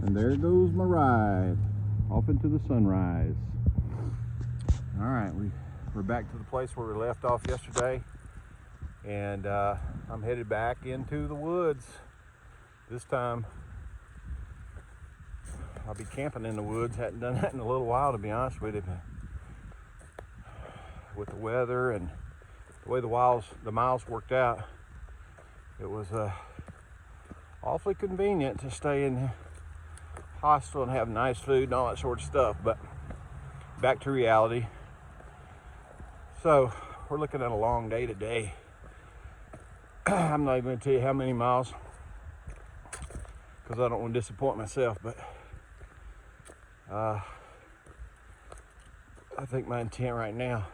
And there goes my ride off into the sunrise. All right, we're back to the place where we left off yesterday, and I'm headed back into the woods. This time I'll be camping in the woods. Hadn't done that in a little while, to be honest with you. With the weather and the way the miles worked out, it was awfully convenient to stay in the hostel and have nice food and all that sort of stuff. But back to reality. So we're looking at a long day today. I'm not even going to tell you how many miles because I don't want to disappoint myself, but I think my intent right now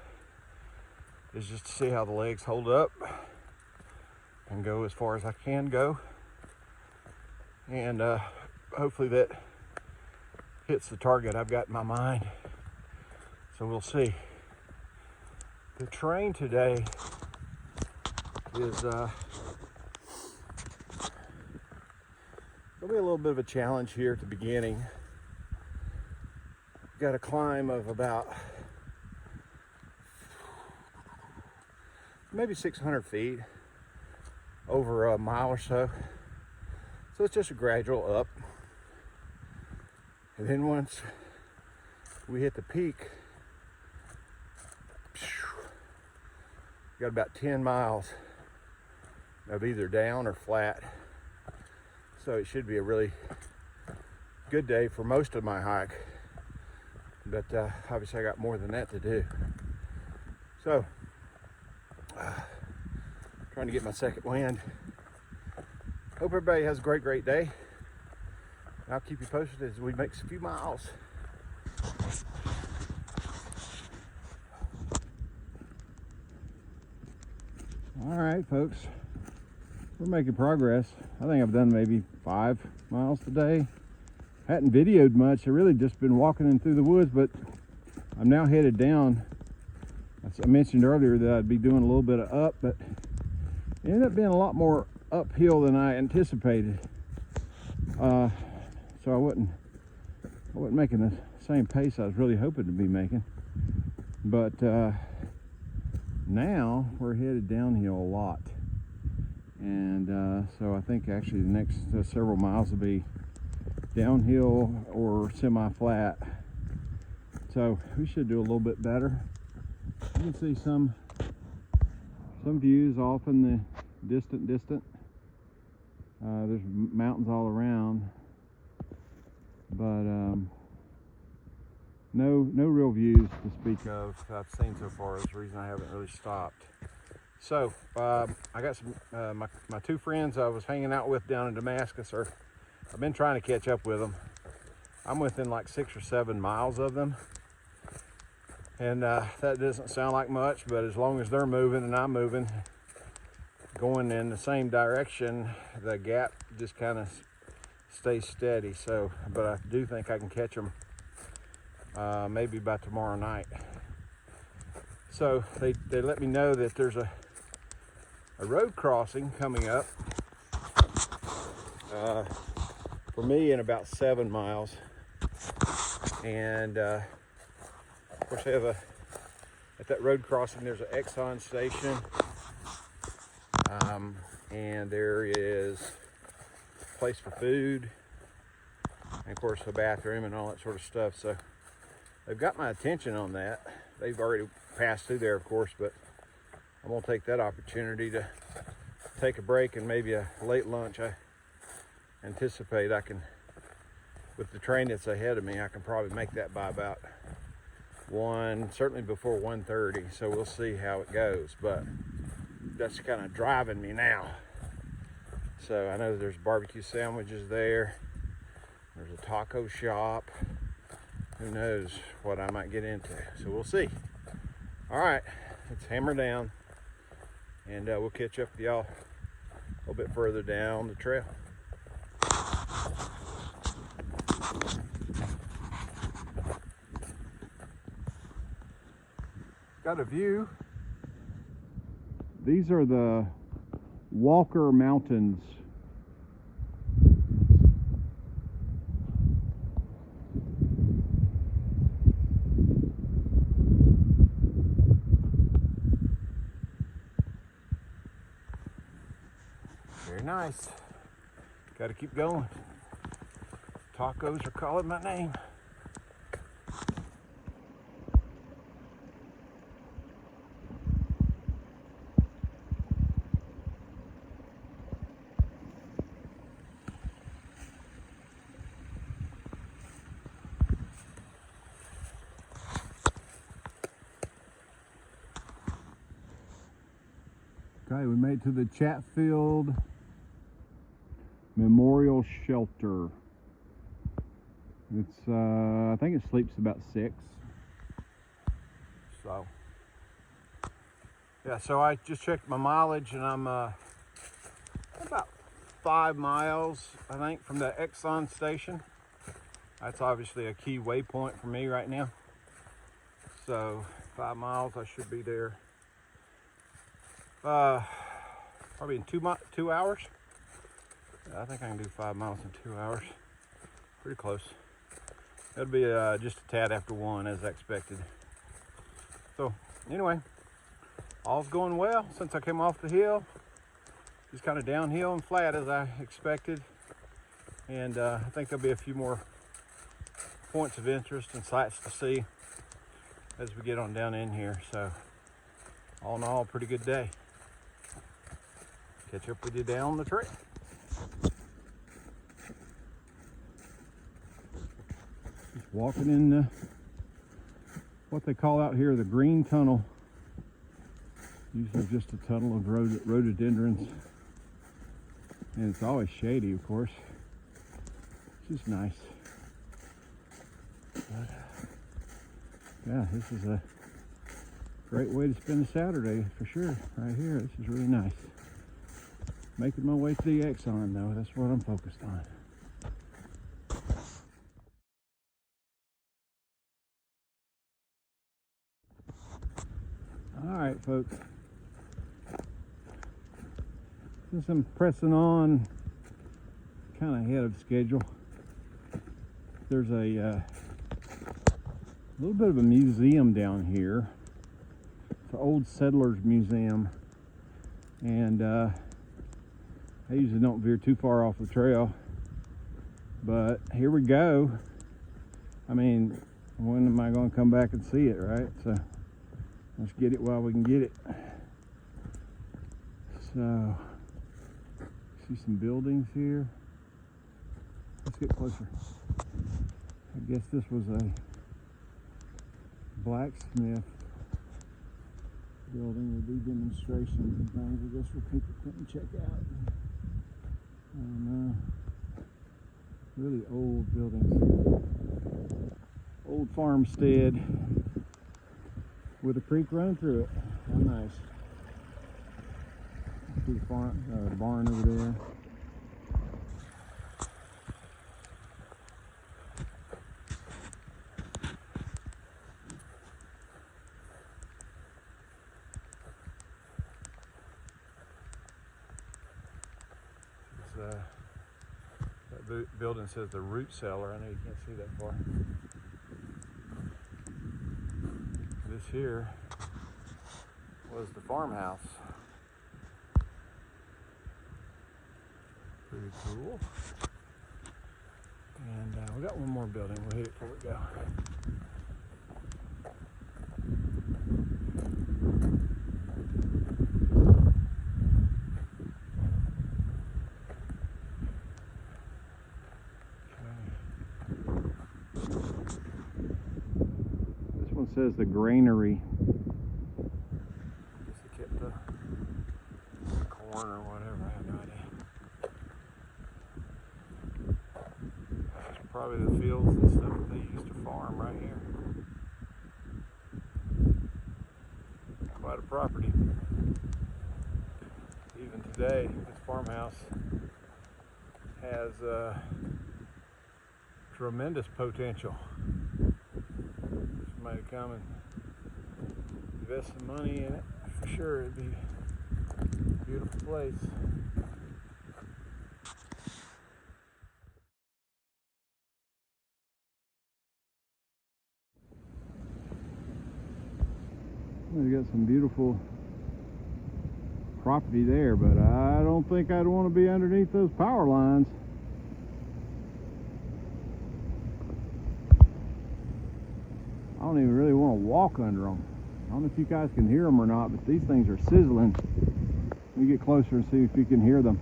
is just to see how the legs hold up and go as far as I can go, and hopefully that hits the target I've got in my mind. So we'll see. The terrain today is gonna be a little bit of a challenge here at the beginning. Got a climb of about maybe 600 feet over a mile or so. So it's just a gradual up. And then once we hit the peak, got about 10 miles of either down or flat. So it should be a really good day for most of my hike. But obviously I got more than that to do. So, trying to get my second wind. Hope everybody has a great day. I'll keep you posted as we make a few miles. All right, folks, we're making progress. I think I've done maybe 5 miles today. Hadn't videoed much. I've really just been walking in through the woods, but I'm now headed down. I mentioned earlier that I'd be doing a little bit of up, but it ended up being a lot more uphill than I anticipated. So I wasn't making the same pace I was really hoping to be making. But now we're headed downhill a lot. And so I think actually the next several miles will be downhill or semi-flat. So we should do a little bit better. You can see some views off in the distant. There's mountains all around, but no real views to speak of that I've seen so far. Is the reason I haven't really stopped. So I got some my 2 friends I was hanging out with down in Damascus. I've been trying to catch up with them. I'm within like 6 or 7 miles of them. And that doesn't sound like much, but as long as they're moving and I'm moving, going in the same direction, the gap just kind of stays steady. So, but I do think I can catch them maybe by tomorrow night. So they let me know that there's a road crossing coming up for me in about 7 miles. And of course they have at that road crossing there's an Exxon station, and there is a place for food, and of course a bathroom and all that sort of stuff. So they've got my attention on that. They've already passed through there, of course, but I'm gonna take that opportunity to take a break and maybe a late lunch. I anticipate I can, with the train that's ahead of me, I can probably make that by about 1, certainly before 1:30. So we'll see how it goes, but that's kind of driving me now. So I know there's barbecue sandwiches there. There's a taco shop. Who knows what I might get into. So we'll see. All right, let's hammer down, and we'll catch up with y'all a little bit further down the trail. Got a view. These are the Walker Mountains. nice. Got to keep going. Tacos are calling my name. Okay, we made it to the Chatfield Memorial Shelter. It's I think it sleeps about 6. So yeah, so I just checked my mileage, and I'm about 5 miles, I think, from the Exxon station. That's obviously a key waypoint for me right now. So 5 miles, I should be there. Probably in 2 hours. I think I can do 5 miles in 2 hours. Pretty close. It'll be just a tad after 1 as expected. So anyway, all's going well since I came off the hill. Just kind of downhill and flat as I expected. And I think there'll be a few more points of interest and sights to see as we get on down in here. So all in all, pretty good day. Catch up with you down the trail. Just walking in what they call out here the green tunnel. Usually just a tunnel of rhododendrons. And it's always shady, of course. It's just nice. But, yeah, this is a great way to spend a Saturday for sure. Right here, this is really nice. Making my way to the Exxon though, that's what I'm focused on. All right, folks. Since I'm pressing on kind of ahead of schedule, there's a little bit of a museum down here. It's an old settlers museum, and I usually don't veer too far off the trail, but here we go. I mean, when am I going to come back and see it, right? So let's get it while we can get it. So, see some buildings here. Let's get closer. I guess this was a blacksmith building. They do demonstrations and things, I guess, for people to come and check out. I don't know. Really old buildings. Old farmstead with a creek running through it. How nice. See the barn over there. That building says the root cellar. I know you can't see that far. This here was the farmhouse. Pretty cool. And we got one more building. We'll hit it before we go. Says the granary. I guess they kept the corn or whatever. I have no idea. This is probably the fields and stuff that they used to farm right here. Quite a property. Even today, this farmhouse has tremendous potential. Somebody come and invest some money in it, for sure it'd be a beautiful place. We got some beautiful property there, but I don't think I'd want to be underneath those power lines. I don't even really want to walk under them. I don't know if you guys can hear them or not, but these things are sizzling. Let me get closer and see if you can hear them.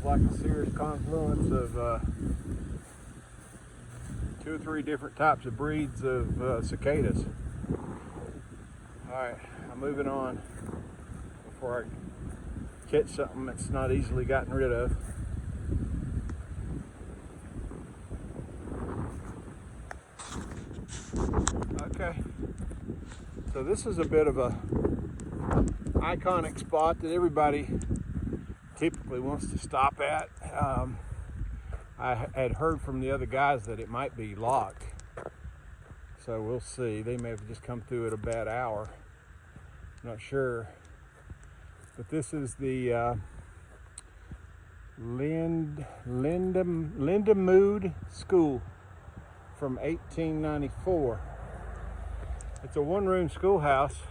Like a serious confluence of 2 or 3 different types of breeds of cicadas. Alright, I'm moving on before I catch something that's not easily gotten rid of. Okay, so this is a bit of a iconic spot that everybody typically wants to stop at. I had heard from the other guys that it might be locked, so we'll see. They may have just come through at a bad hour, not sure. But this is the Lindemood School from 1894. It's a one-room schoolhouse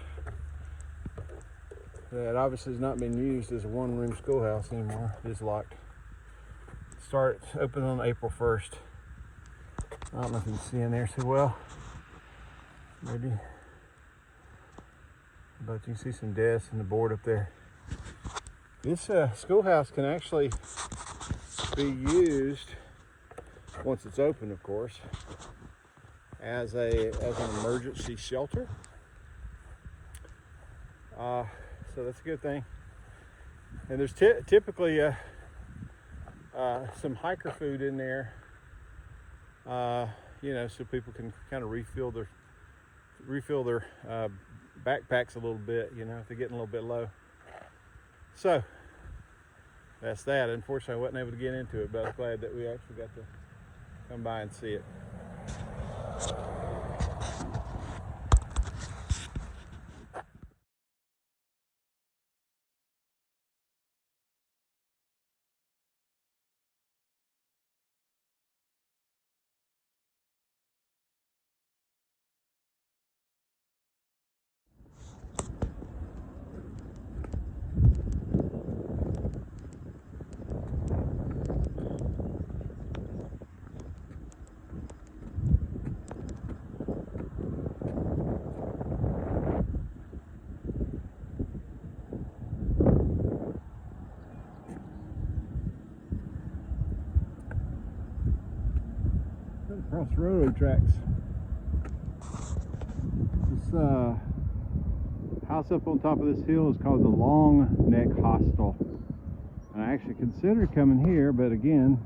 that obviously has not been used as a one-room schoolhouse anymore. It is locked. Starts open on April 1st. I don't know if you can see in there so well. Maybe. But you can see some desks and the board up there. This schoolhouse can actually be used, once it's open of course, as an emergency shelter. So that's a good thing. And there's typically some hiker food in there, you know, so people can kind of refill their backpacks a little bit, you know, if they're getting a little bit low. So that's that. Unfortunately, I wasn't able to get into it, but I was glad that we actually got to come by and see it. Across railroad tracks. This house up on top of this hill is called the Long Neck Hostel. And I actually considered coming here, but again,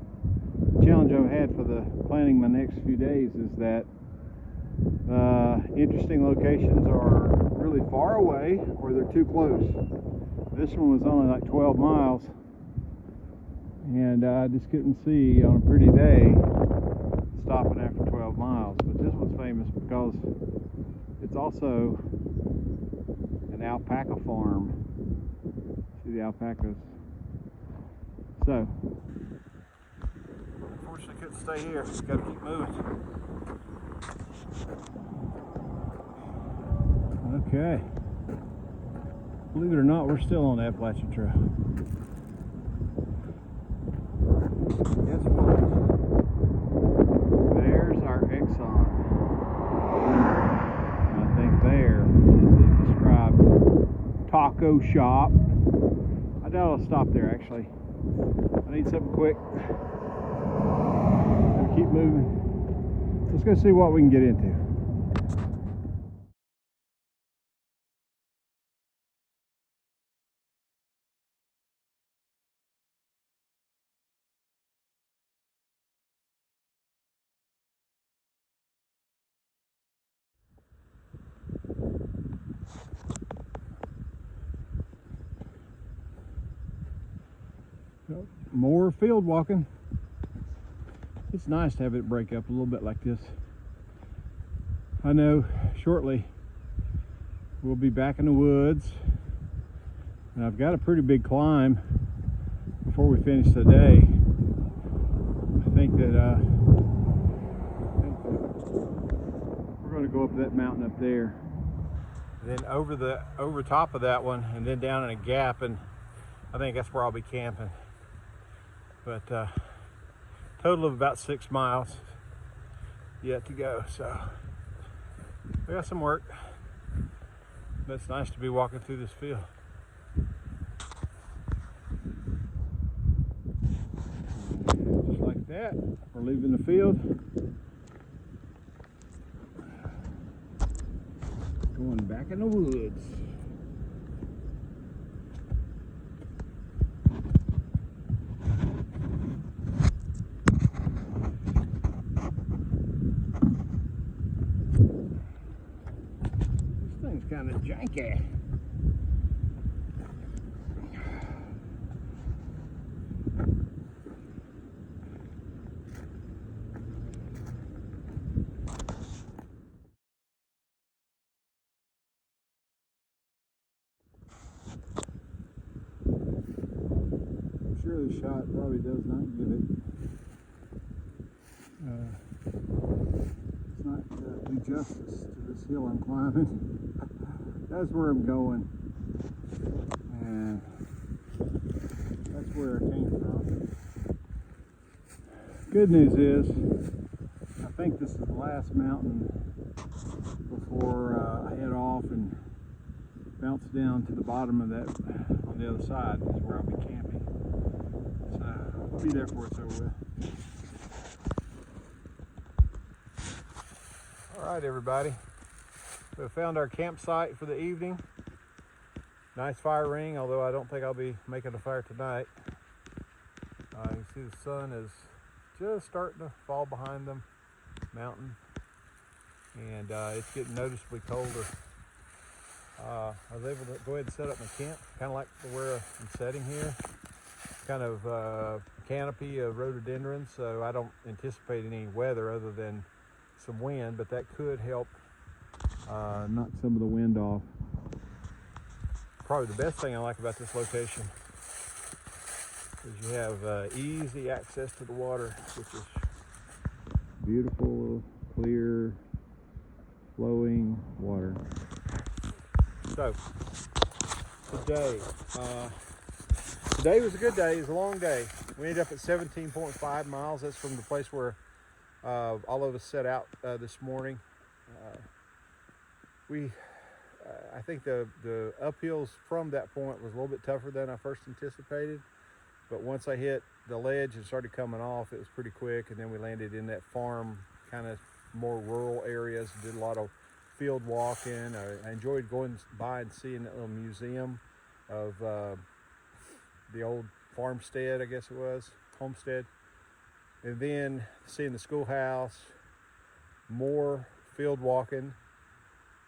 the challenge I've had for the planning my next few days is that interesting locations are really far away or they're too close. This one was only like 12 miles, and I just couldn't see on a pretty day stopping after 12 miles. But this one's famous because it's also an alpaca farm. See the alpacas. So unfortunately couldn't stay here, just gotta keep moving. Okay, believe it or not, we're still on the Appalachian Trail. Guess what? There's our Exxon. I think there is the described taco shop. I doubt I'll stop there actually. I need something quick. Gotta keep moving. Let's go see what we can get into. So, more field walking. It's nice to have it break up a little bit like this. I know shortly we'll be back in the woods, and I've got a pretty big climb before we finish the day. I think that we're going to go up that mountain up there, then over top of that one, and then down in a gap, and I think that's where I'll be camping. But total of about 6 miles yet to go, so we got some work. But it's nice to be walking through this field. And just like that, we're leaving the field, going back in the woods. Kind of janky. I'm sure the shot probably does not give it. It's not do justice to this hill I'm climbing. That's where I'm going, and that's where I came from. Good news is, I think this is the last mountain before I head off and bounce down to the bottom of that on the other side is where I'll be camping. So I'll be there before it's over with. All right, everybody. We found our campsite for the evening. Nice fire ring, although I don't think I'll be making a fire tonight. You can see the sun is just starting to fall behind the mountain, and it's getting noticeably colder. I was able to go ahead and set up my camp, kind of like where I'm setting here. Kind of canopy of rhododendrons, so I don't anticipate any weather other than some wind, but that could help knock some of the wind off. Probably the best thing I like about this location is you have easy access to the water, which is beautiful, clear, flowing water. So today was a good day. It was a long day. We ended up at 17.5 miles. That's from the place where all of us set out this morning. I think the uphills from that point was a little bit tougher than I first anticipated, but once I hit the ledge and started coming off, it was pretty quick, and then we landed in that farm, kind of more rural areas, did a lot of field walking. I enjoyed going by and seeing that little museum of the old farmstead, I guess it was, homestead, and then seeing the schoolhouse, more field walking.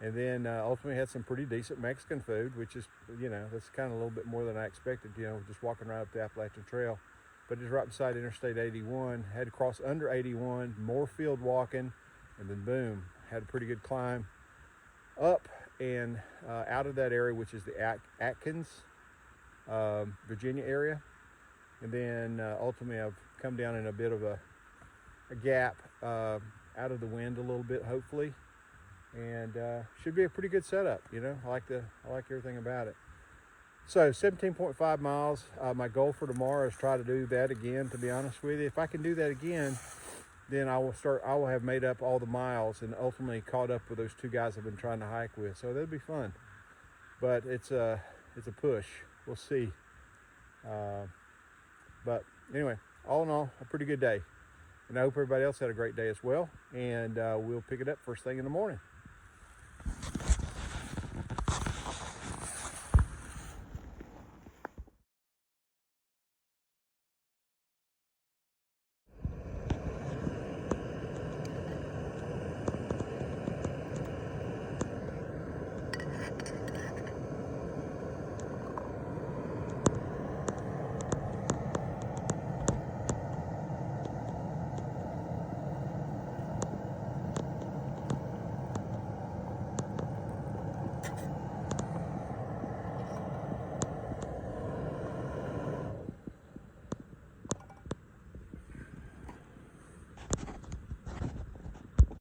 And then ultimately had some pretty decent Mexican food, which is, that's kind of a little bit more than I expected, just walking right up the Appalachian Trail. But it's right beside Interstate 81. Had to cross under 81, more field walking, and then boom, had a pretty good climb up and out of that area, which is the Atkins, Virginia area. And then ultimately I've come down in a bit of a gap out of the wind a little bit, hopefully. And should be a pretty good setup. I like everything about it. So 17.5 miles. My goal for tomorrow is try to do that again, to be honest with you. If I can do that again, then I will have made up all the miles and ultimately caught up with those two guys I've been trying to hike with. So that'll be fun. But it's a push. We'll see. But anyway, all in all, a pretty good day. And I hope everybody else had a great day as well. And we'll pick it up first thing in the morning.